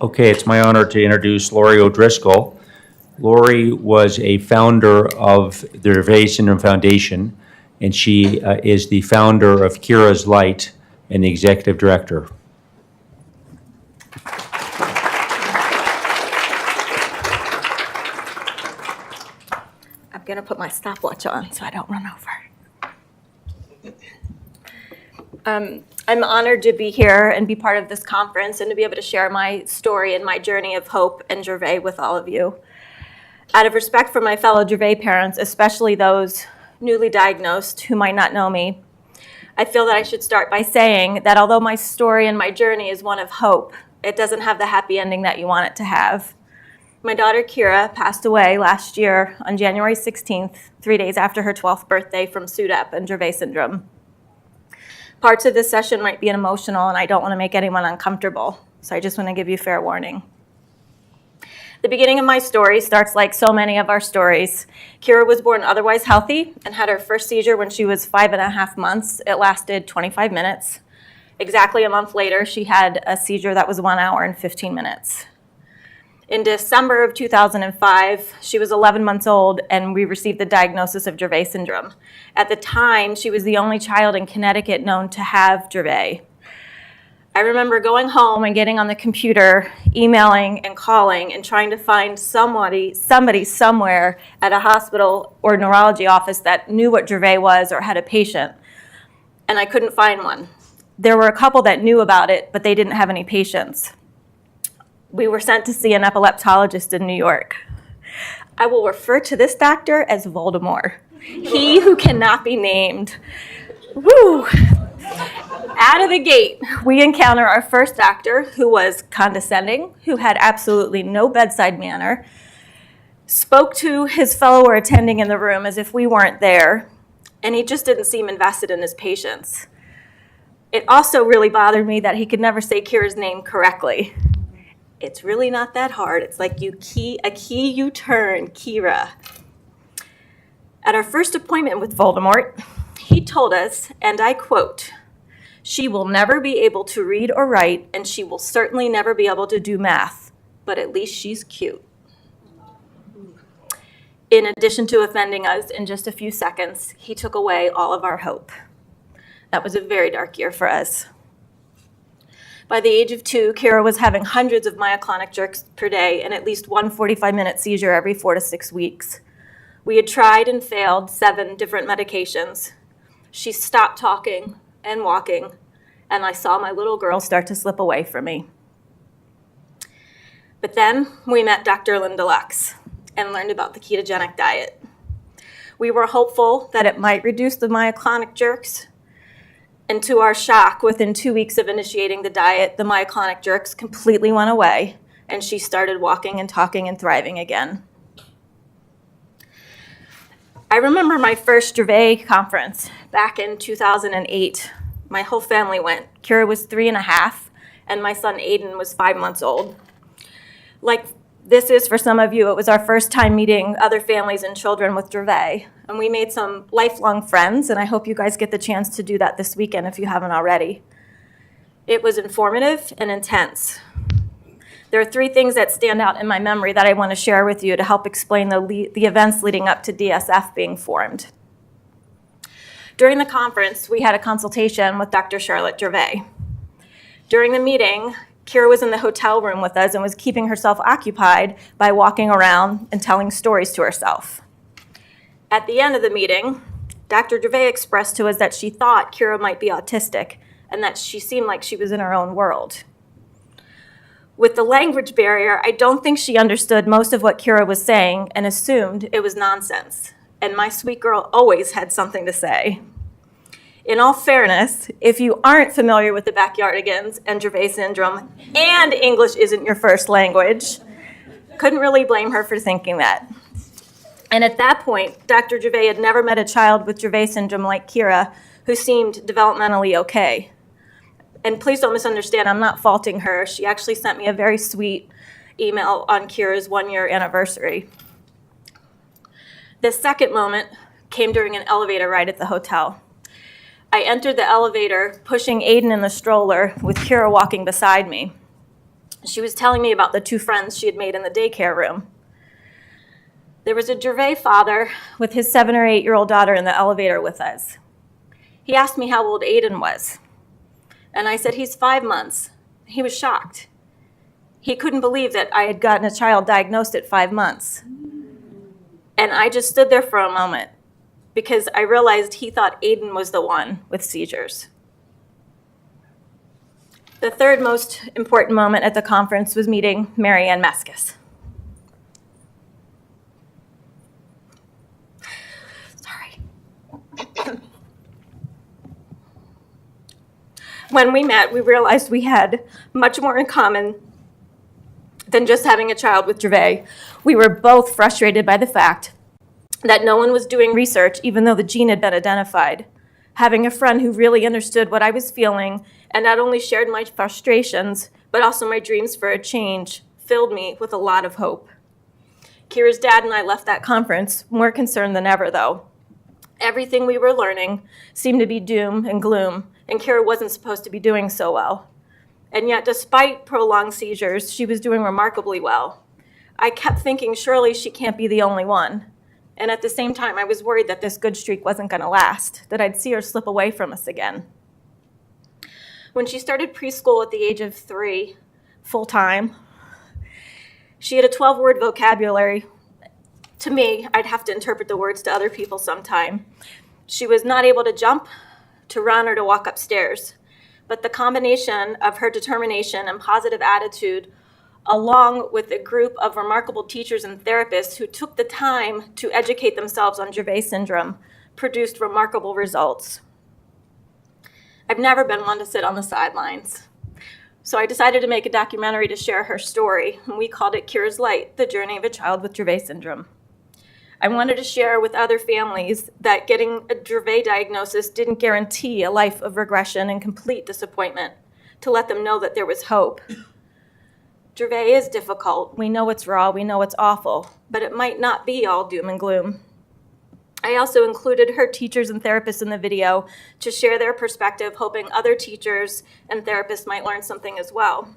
Okay, it's my honor to introduce Lori O'Driscoll. Lori was a founder of the Dravet Syndrome Foundation, and she is the founder of Kira's Light and the executive director. I'm going to put my stopwatch on so I don't run over. I'm honored to be here and be part of this conference and to be able to share my story and my journey of hope and Dravet with all of you. Out of respect for my fellow Dravet parents, especially those newly diagnosed who might not know me, I feel that I should start by saying that although my story and my journey is one of hope, it doesn't have the happy ending that you want it to have. My daughter Kira passed away last year on January 16th, 3 days after her 12th birthday from SUDEP and Dravet syndrome. Parts of this session might be emotional, and I don't want to make anyone uncomfortable, so I just want to give you fair warning. The beginning of my story starts like so many of our stories. Kira was born otherwise healthy and had her first seizure when she was 5.5 months. It lasted 25 minutes. Exactly a month later, she had a seizure that was 1 hour and 15 minutes. In December of 2005, she was 11 months old, and we received the diagnosis of Dravet syndrome. At the time, she was the only child in Connecticut known to have Dravet. I remember going home and getting on the computer, emailing and calling and trying to find somebody somewhere at a hospital or neurology office that knew what Dravet was or had a patient, and I couldn't find one. There were a couple that knew about it, but they didn't have any patients. We were sent to see an epileptologist in New York. I will refer to this doctor as Voldemort, he who cannot be named. Woo! Out of the gate, we encounter our first doctor, who was condescending, who had absolutely no bedside manner, spoke to his fellow or attending in the room as if we weren't there, and he just didn't seem invested in his patients. It also really bothered me that he could never say Kira's name correctly. It's really not that hard. It's like a key you turn, Kira. At our first appointment with Voldemort, he told us, and I quote, "She will never be able to read or write, and she will certainly never be able to do math, but at least she's cute." In addition to offending us in just a few seconds, he took away all of our hope. That was a very dark year for us. By the age of 2, Kira was having hundreds of myoclonic jerks per day and at least one 45-minute seizure every 4 to 6 weeks. We had tried and failed 7 different medications. She stopped talking and walking, and I saw my little girl start to slip away from me. But then we met Dr. Linda Lux and learned about the ketogenic diet. We were hopeful that it might reduce the myoclonic jerks, and to our shock, within 2 weeks of initiating the diet, the myoclonic jerks completely went away, and she started walking and talking and thriving again. I remember my first Dravet conference back in 2008. My whole family went. Kira was 3.5, and my son Aiden was 5 months old. Like this is for some of you, it was our first time meeting other families and children with Dravet. And we made some lifelong friends, and I hope you guys get the chance to do that this weekend if you haven't already. It was informative and intense. There are 3 things that stand out in my memory that I want to share with you to help explain the events leading up to DSF being formed. During the conference, we had a consultation with Dr. Charlotte Dravet. During the meeting, Kira was in the hotel room with us and was keeping herself occupied by walking around and telling stories to herself. At the end of the meeting, Dr. Dravet expressed to us that she thought Kira might be autistic and that she seemed like she was in her own world. With the language barrier, I don't think she understood most of what Kira was saying and assumed it was nonsense. And my sweet girl always had something to say. In all fairness, if you aren't familiar with the backyardigans and Dravet syndrome and English isn't your first language, couldn't really blame her for thinking that. And at that point, Dr. Dravet had never met a child with Dravet syndrome like Kira who seemed developmentally okay. And please don't misunderstand, I'm not faulting her. She actually sent me a very sweet email on Kira's 1-year anniversary. The second moment came during an elevator ride at the hotel. I entered the elevator, pushing Aiden in the stroller with Kira walking beside me. She was telling me about the two friends she had made in the daycare room. There was a Dravet father with his 7 or 8-year-old daughter in the elevator with us. He asked me how old Aiden was, and I said, he's 5 months. He was shocked. He couldn't believe that I had gotten a child diagnosed at 5 months. And I just stood there for a moment because I realized he thought Aiden was the one with seizures. The third most important moment at the conference was meeting Maryann Mascis. Sorry. When we met, we realized we had much more in common than just having a child with Dravet. We were both frustrated by the fact that no one was doing research, even though the gene had been identified. Having a friend who really understood what I was feeling and not only shared my frustrations, but also my dreams for a change, filled me with a lot of hope. Kira's dad and I left that conference more concerned than ever, though. Everything we were learning seemed to be doom and gloom, and Kira wasn't supposed to be doing so well. And yet, despite prolonged seizures, she was doing remarkably well. I kept thinking, surely she can't be the only one. And at the same time, I was worried that this good streak wasn't going to last, that I'd see her slip away from us again. When she started preschool at the age of 3, full-time, she had a 12-word vocabulary. To me, I'd have to interpret the words to other people sometime. She was not able to jump, to run, or to walk upstairs. But the combination of her determination and positive attitude, along with a group of remarkable teachers and therapists who took the time to educate themselves on Dravet syndrome, produced remarkable results. I've never been one to sit on the sidelines. So I decided to make a documentary to share her story, and we called it Kira's Light, The Journey of a Child with Dravet Syndrome. I wanted to share with other families that getting a Dravet diagnosis didn't guarantee a life of regression and complete disappointment, to let them know that there was hope. Dravet is difficult. We know it's raw, we know it's awful, but it might not be all doom and gloom. I also included her teachers and therapists in the video to share their perspective, hoping other teachers and therapists might learn something as well.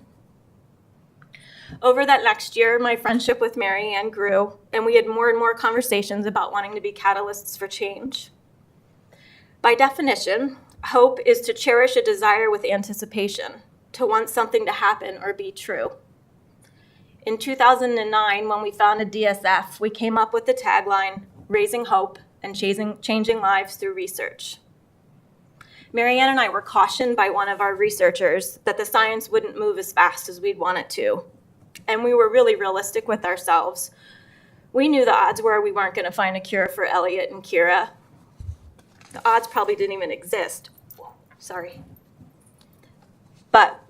Over that next year, my friendship with Maryann grew, and we had more and more conversations about wanting to be catalysts for change. By definition, hope is to cherish a desire with anticipation, to want something to happen or be true. In 2009, when we founded DSF, we came up with the tagline, Raising Hope and Changing Lives Through Research. Maryann and I were cautioned by one of our researchers that the science wouldn't move as fast as we'd want it to. And we were really realistic with ourselves. We knew the odds were we weren't going to find a cure for Elliot and Kira. The odds probably didn't even exist. Sorry. But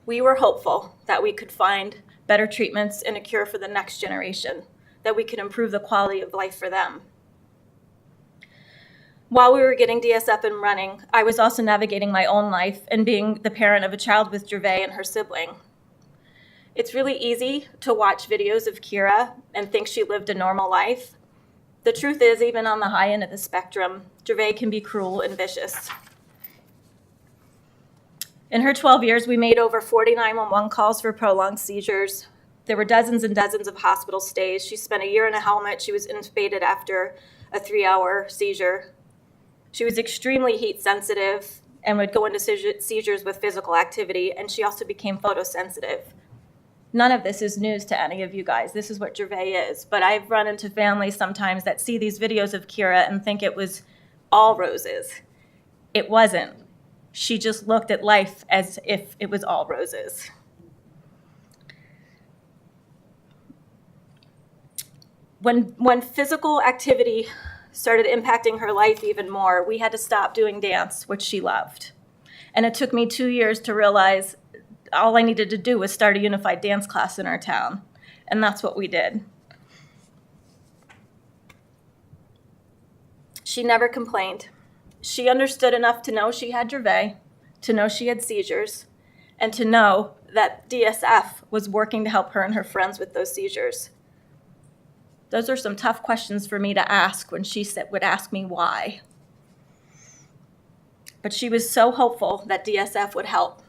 we were hopeful that we could find better treatments and a cure for the next generation, that we could improve the quality of life for them. While we were getting DS up and running, I was also navigating my own life and being the parent of a child with Dravet and her sibling. It's really easy to watch videos of Kira and think she lived a normal life. The truth is, even on the high end of the spectrum, Dravet can be cruel and vicious. In her 12 years, we made over 40 911 calls for prolonged seizures. There were dozens and dozens of hospital stays. She spent a year in a helmet. She was intubated after a 3-hour seizure. She was extremely heat sensitive and would go into seizures with physical activity, and she also became photosensitive. None of this is news to any of you guys. This is what Dravet is. But I've run into families sometimes that see these videos of Kira and think it was all roses. It wasn't. She just looked at life as if it was all roses. When physical activity started impacting her life even more, we had to stop doing dance, which she loved. And it took me 2 years to realize all I needed to do was start a unified dance class in our town. And that's what we did. She never complained. She understood enough to know she had Dravet, to know she had seizures, and to know that DSF was working to help her and her friends with those seizures. Those are some tough questions for me to ask when she would ask me why. But she was so hopeful that DSF would help.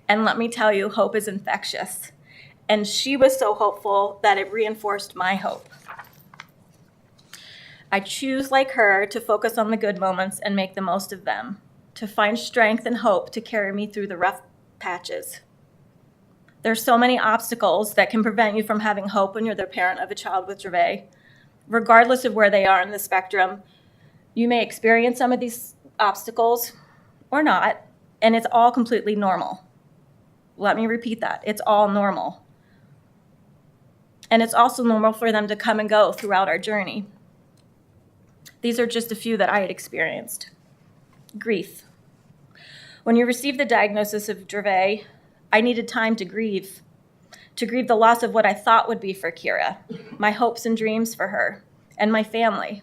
And let me tell you, hope is infectious. And she was so hopeful that it reinforced my hope. I choose, like her, to focus on the good moments and make the most of them, to find strength and hope to carry me through the rough patches. There's so many obstacles that can prevent you from having hope when you're the parent of a child with Dravet. Regardless of where they are in the spectrum, you may experience some of these obstacles or not, and it's all completely normal. Let me repeat that. It's all normal. And it's also normal for them to come and go throughout our journey. These are just a few that I had experienced. Grief. When you receive the diagnosis of Dravet, I needed time to grieve the loss of what I thought would be for Kira, my hopes and dreams for her, and my family.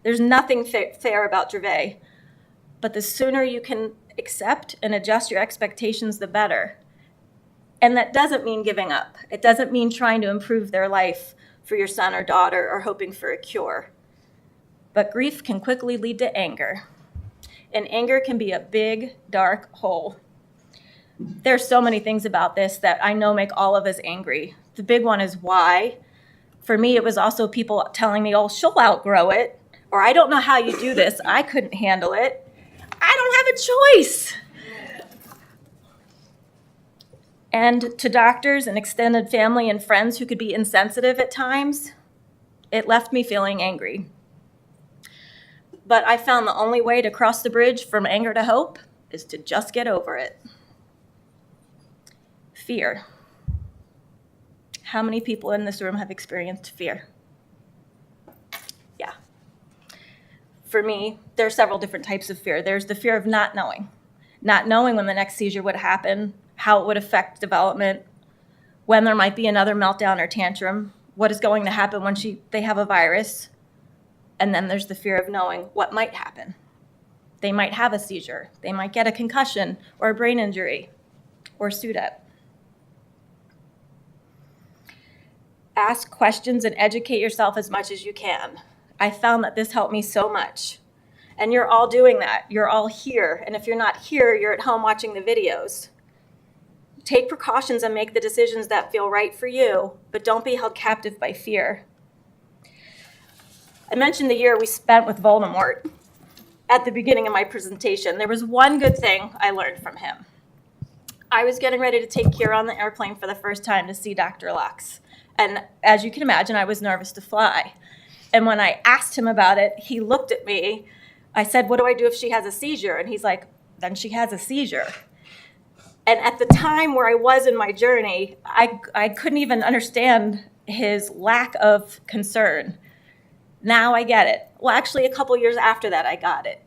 There's nothing fair about Dravet, but the sooner you can accept and adjust your expectations, the better. And that doesn't mean giving up. It doesn't mean trying to improve their life for your son or daughter or hoping for a cure. But grief can quickly lead to anger. And anger can be a big, dark hole. There's so many things about this that I know make all of us angry. The big one is why. For me, it was also people telling me, oh, she'll outgrow it. Or I don't know how you do this. I couldn't handle it. I don't have a choice. And to doctors and extended family and friends who could be insensitive at times, it left me feeling angry. But I found the only way to cross the bridge from anger to hope is to just get over it. Fear. How many people in this room have experienced fear? Yeah. For me, there are several different types of fear. There's the fear of not knowing when the next seizure would happen, how it would affect development, when there might be another meltdown or tantrum, what is going to happen when they have a virus. And then there's the fear of knowing what might happen. They might have a seizure. They might get a concussion or a brain injury or SUDEP. Ask questions and educate yourself as much as you can. I found that this helped me so much. And you're all doing that. You're all here. And if you're not here, you're at home watching the videos. Take precautions and make the decisions that feel right for you, but don't be held captive by fear. I mentioned the year we spent with Voldemort at the beginning of my presentation. There was one good thing I learned from him. I was getting ready to take Kira on the airplane for the first time to see Dr. Lux. And as you can imagine, I was nervous to fly. And when I asked him about it, he looked at me. I said, what do I do if she has a seizure? And he's like, then she has a seizure. And at the time where I was in my journey, I couldn't even understand his lack of concern. Now I get it. Well, actually, a couple years after that, I got it.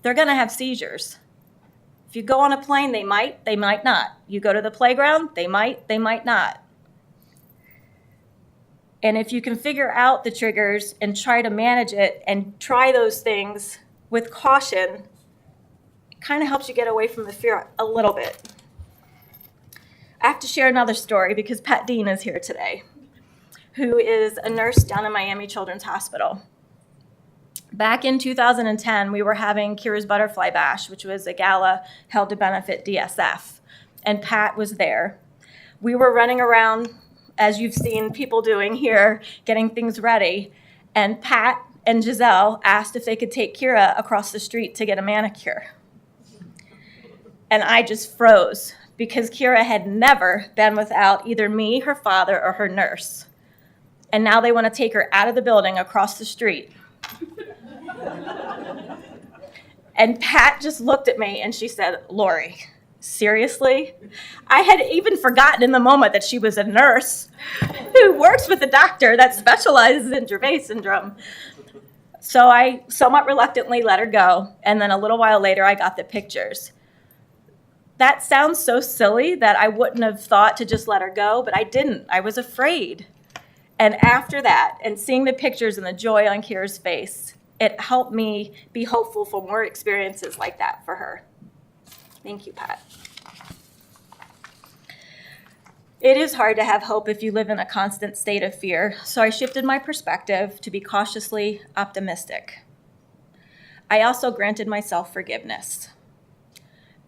They're going to have seizures. If you go on a plane, they might not. You go to the playground, they might not. And if you can figure out the triggers and try to manage it and try those things with caution, it kind of helps you get away from the fear a little bit. I have to share another story because Pat Dean is here today, who is a nurse down in Miami Children's Hospital. Back in 2010, we were having Kira's Butterfly Bash, which was a gala held to benefit DSF, and Pat was there. We were running around, as you've seen people doing here, getting things ready, and Pat and Giselle asked if they could take Kira across the street to get a manicure. And I just froze because Kira had never been without either me, her father, or her nurse. And now they want to take her out of the building across the street. And Pat just looked at me and she said, Lori, seriously? I had even forgotten in the moment that she was a nurse who works with a doctor that specializes in Dravet syndrome. So I somewhat reluctantly let her go. And then a little while later, I got the pictures. That sounds so silly that I wouldn't have thought to just let her go, but I didn't. I was afraid. And after that, and seeing the pictures and the joy on Kira's face, it helped me be hopeful for more experiences like that for her. Thank you, Pat. It is hard to have hope if you live in a constant state of fear, so I shifted my perspective to be cautiously optimistic. I also granted myself forgiveness.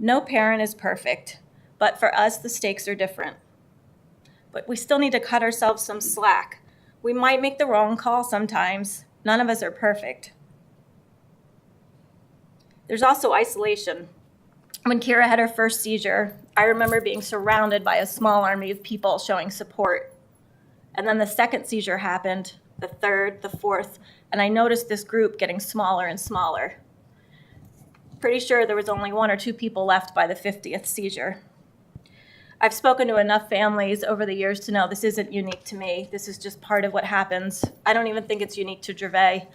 No parent is perfect, but for us, the stakes are different. but we still need to cut ourselves some slack. We might make the wrong call sometimes. None of us are perfect. There's also isolation. When Kira had her first seizure, I remember being surrounded by a small army of people showing support. And then the second seizure happened, the third, the fourth, and I noticed this group getting smaller and smaller. Pretty sure there was only 1 or 2 people left by the 50th seizure. I've spoken to enough families over the years to know this isn't unique to me. This is just part of what happens. I don't even think it's unique to Dravet.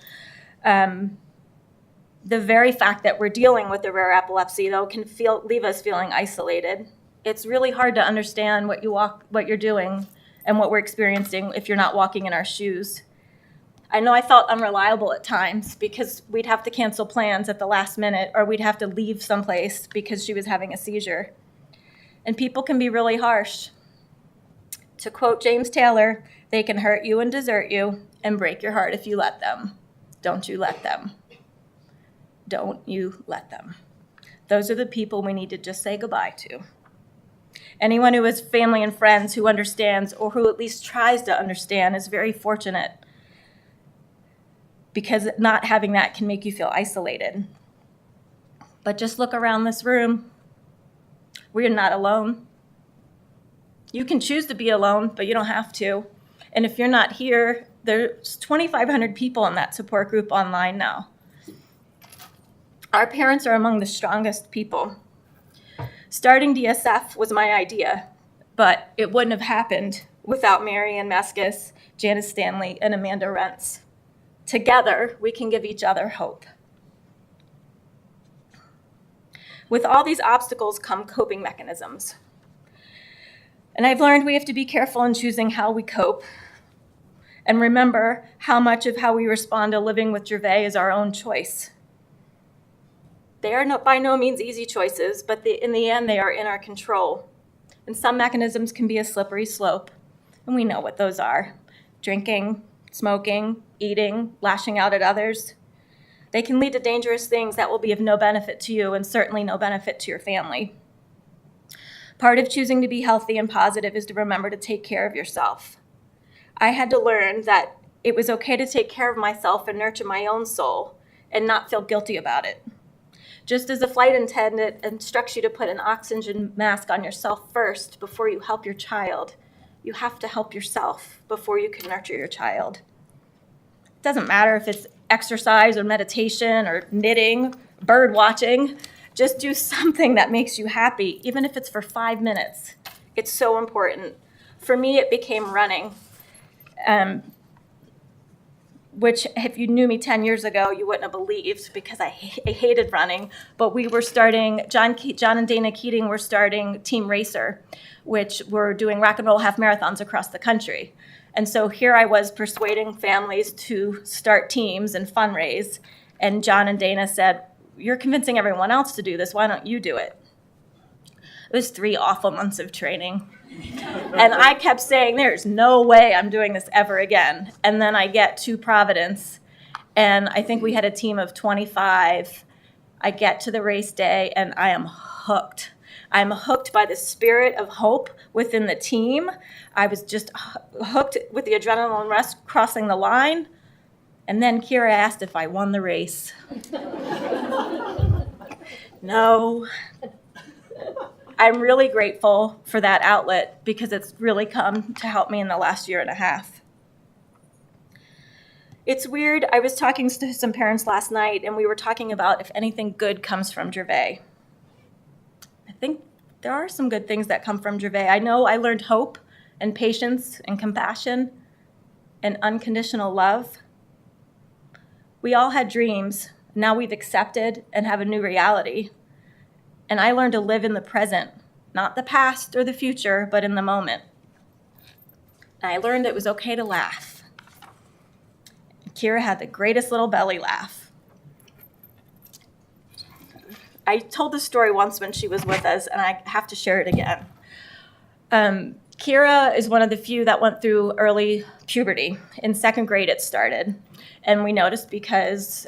The very fact that we're dealing with the rare epilepsy, though, can leave us feeling isolated. It's really hard to understand what you're doing and what we're experiencing if you're not walking in our shoes. I know I felt unreliable at times because we'd have to cancel plans at the last minute, or we'd have to leave someplace because she was having a seizure. And people can be really harsh. To quote James Taylor, they can hurt you and desert you and break your heart if you let them. Don't you let them. Don't you let them. Those are the people we need to just say goodbye to. Anyone who has family and friends who understands, or who at least tries to understand, is very fortunate, because not having that can make you feel isolated. But just look around this room. We're not alone. You can choose to be alone, but you don't have to. And if you're not here, there's 2,500 people in that support group online now. Our parents are among the strongest people. Starting DSF was my idea, but it wouldn't have happened without Maryann, Mascis, Janice Stanley, and Amanda Rentz. Together, we can give each other hope. With all these obstacles come coping mechanisms. And I've learned we have to be careful in choosing how we cope, and remember how much of how we respond to living with Dravet is our own choice. They are by no means easy choices, but in the end, they are in our control. And some mechanisms can be a slippery slope, and we know what those are. Drinking, smoking, eating, lashing out at others. They can lead to dangerous things that will be of no benefit to you and certainly no benefit to your family. Part of choosing to be healthy and positive is to remember to take care of yourself. I had to learn that it was okay to take care of myself and nurture my own soul and not feel guilty about it. Just as a flight attendant instructs you to put an oxygen mask on yourself first before you help your child, you have to help yourself before you can nurture your child. It doesn't matter if it's exercise or meditation or knitting, bird watching. Just do something that makes you happy, even if it's for 5 minutes. It's so important. For me, it became running, which if you knew me 10 years ago, you wouldn't have believed, because I hated running. But we were starting, John and Dana Keating were starting Team Racer, which were doing rock and roll half marathons across the country. And so here I was persuading families to start teams and fundraise. And John and Dana said, "You're convincing everyone else to do this. Why don't you do it?" It was 3 awful months of training. And I kept saying, there's no way I'm doing this ever again. And then I get to Providence, and I think we had a team of 25. I get to the race day, and I am hooked. I'm hooked by the spirit of hope within the team. I was just hooked with the adrenaline rush crossing the line. And then Kira asked if I won the race. No. I'm really grateful for that outlet, because it's really come to help me in the last year and a half. It's weird. I was talking to some parents last night, and we were talking about if anything good comes from Dravet. I think there are some good things that come from Dravet. I know I learned hope and patience and compassion and unconditional love. We all had dreams. Now we've accepted and have a new reality. And I learned to live in the present, not the past or the future, but in the moment. And I learned it was okay to laugh. Kira had the greatest little belly laugh. I told this story once when she was with us, and I have to share it again. Kira is one of the few that went through early puberty. In 2nd grade it started. And we noticed because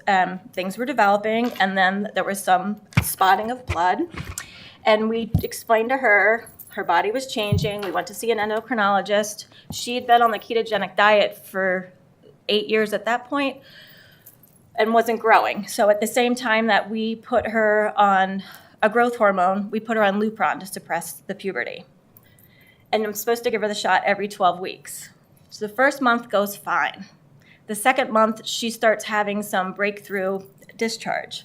things were developing, and then there was some spotting of blood. And we explained to her Her body was changing. We went to see an endocrinologist. She had been on the ketogenic diet for 8 years at that point and wasn't growing. So at the same time that we put her on a growth hormone, we put her on Lupron to suppress the puberty. And I'm supposed to give her the shot every 12 weeks. So the first month goes fine. The second month, she starts having some breakthrough discharge.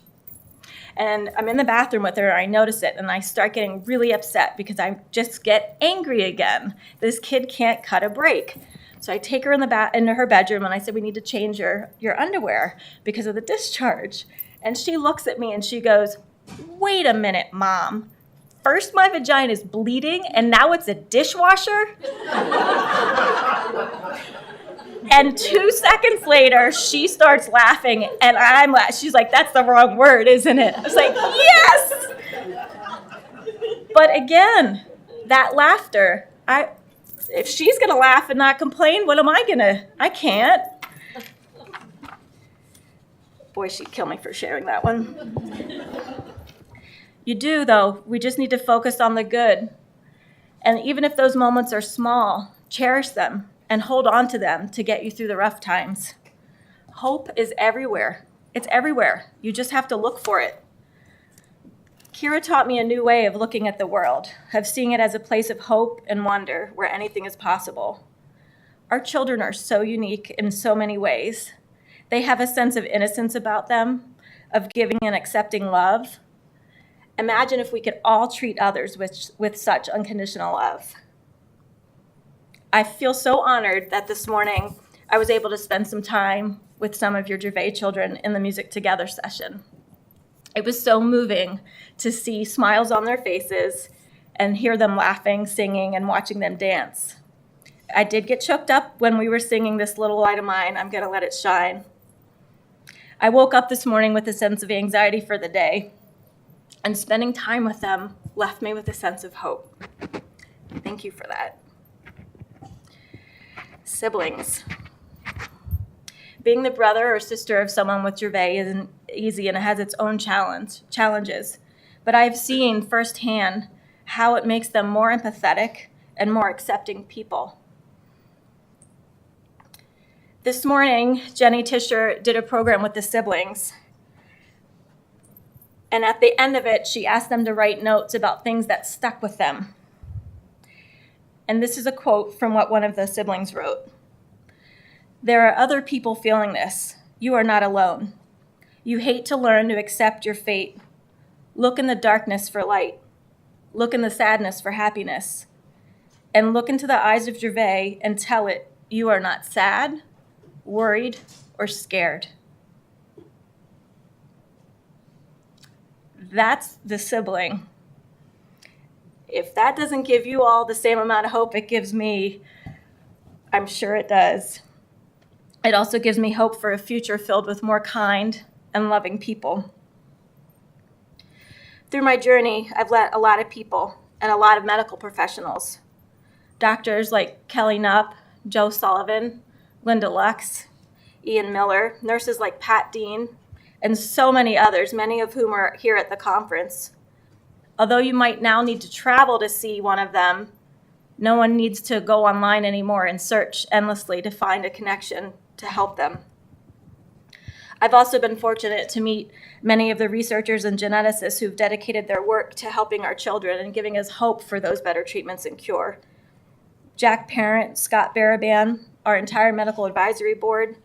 And I'm in the bathroom with her, I notice it, and I start getting really upset because I just get angry again. This kid can't cut a break. So I take her into her bedroom, and I said, we need to change your underwear because of the discharge. And she looks at me and she goes, wait a minute, Mom. First my vagina is bleeding, and now it's a dishwasher? And 2 seconds later, she starts laughing, and she's like, that's the wrong word, isn't it? I was like, yes! But again, that laughter, if she's gonna laugh and not complain, what am I gonna? I can't. Boy, she'd kill me for sharing that one. You do, though. We just need to focus on the good. And even if those moments are small, cherish them and hold on to them to get you through the rough times. Hope is everywhere. It's everywhere. You just have to look for it. Kira taught me a new way of looking at the world, of seeing it as a place of hope and wonder where anything is possible. Our children are so unique in so many ways. They have a sense of innocence about them, of giving and accepting love. Imagine if we could all treat others with such unconditional love. I feel so honored that this morning I was able to spend some time with some of your Dravet children in the Music Together session. It was so moving to see smiles on their faces and hear them laughing, singing, and watching them dance. I did get choked up when we were singing This Little Light of Mine, I'm Gonna Let It Shine. I woke up this morning with a sense of anxiety for the day, and spending time with them left me with a sense of hope. Thank you for that. Siblings. Being the brother or sister of someone with Dravet isn't easy and it has its own challenges. But I've seen firsthand how it makes them more empathetic and more accepting people. This morning, Jenny Tischer did a program with the siblings. And at the end of it, she asked them to write notes about things that stuck with them. And this is a quote from what one of the siblings wrote. There are other people feeling this. You are not alone. You hate to learn to accept your fate. Look in the darkness for light. Look in the sadness for happiness. And look into the eyes of Dravet and tell it you are not sad, worried, or scared. That's the sibling. If that doesn't give you all the same amount of hope it gives me, I'm sure it does. It also gives me hope for a future filled with more kind and loving people. Through my journey, I've met a lot of people and a lot of medical professionals. Doctors like Kelly Knupp, Joe Sullivan, Linda Lux, Ian Miller, nurses like Pat Dean, and so many others, many of whom are here at the conference. Although you might now need to travel to see one of them, no one needs to go online anymore and search endlessly to find a connection to help them. I've also been fortunate to meet many of the researchers and geneticists who've dedicated their work to helping our children and giving us hope for those better treatments and cure. Jack Parent, Scott Baraban, our entire medical advisory board,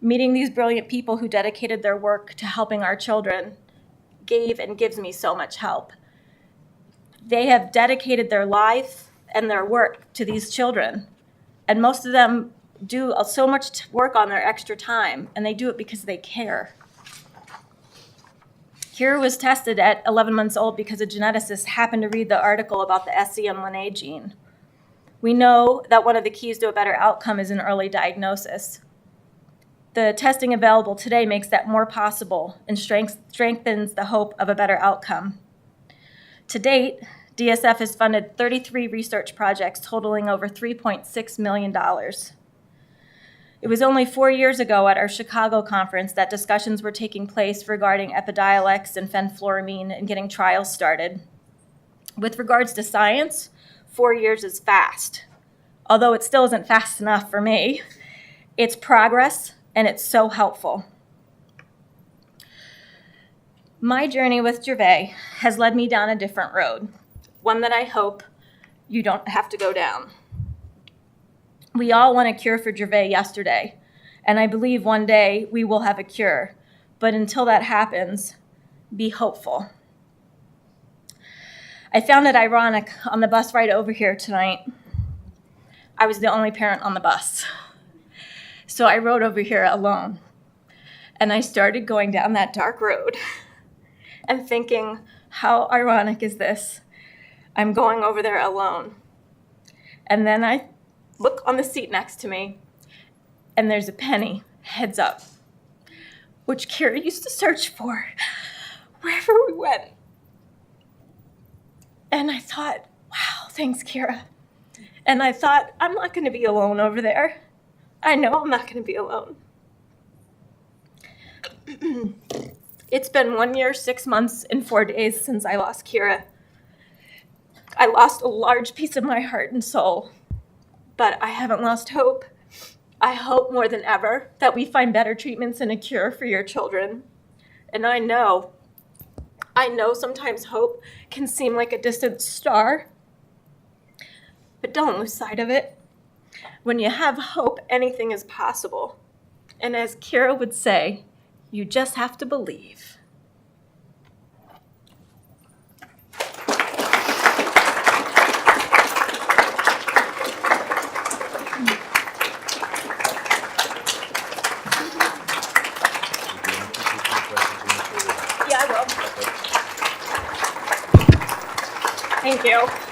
meeting these brilliant people who dedicated their work to helping our children gave and gives me so much help. They have dedicated their life and their work to these children, and most of them do so much work on their extra time, and they do it because they care. Kira was tested at 11 months old because a geneticist happened to read the article about the SCM1A gene. We know that one of the keys to a better outcome is an early diagnosis. The testing available today makes that more possible and strengthens the hope of a better outcome. To date, DSF has funded 33 research projects totaling over $3.6 million. It was only 4 years ago at our Chicago conference that discussions were taking place regarding Epidiolex and fenfluramine and getting trials started. With regards to science, 4 years is fast, although it still isn't fast enough for me. It's progress, and it's so helpful. My journey with Dravet has led me down a different road, one that I hope you don't have to go down. We all want a cure for Dravet yesterday, and I believe one day we will have a cure. But until that happens, be hopeful. I found it ironic on the bus ride over here tonight. I was the only parent on the bus. So I rode over here alone. And I started going down that dark road and thinking, how ironic is this? I'm going over there alone. And then I look on the seat next to me, and there's a penny, heads up, which Kira used to search for wherever we went. And I thought, wow, thanks, Kira. And I thought, I'm not going to be alone over there. I know I'm not going to be alone. It's been 1 year, 6 months, and 4 days since I lost Kira. I lost a large piece of my heart and soul, but I haven't lost hope. I hope more than ever that we find better treatments and a cure for your children. And I know sometimes hope can seem like a distant star, but don't lose sight of it. When you have hope, anything is possible. And as Kira would say, you just have to believe. Yeah, I will. Thank you.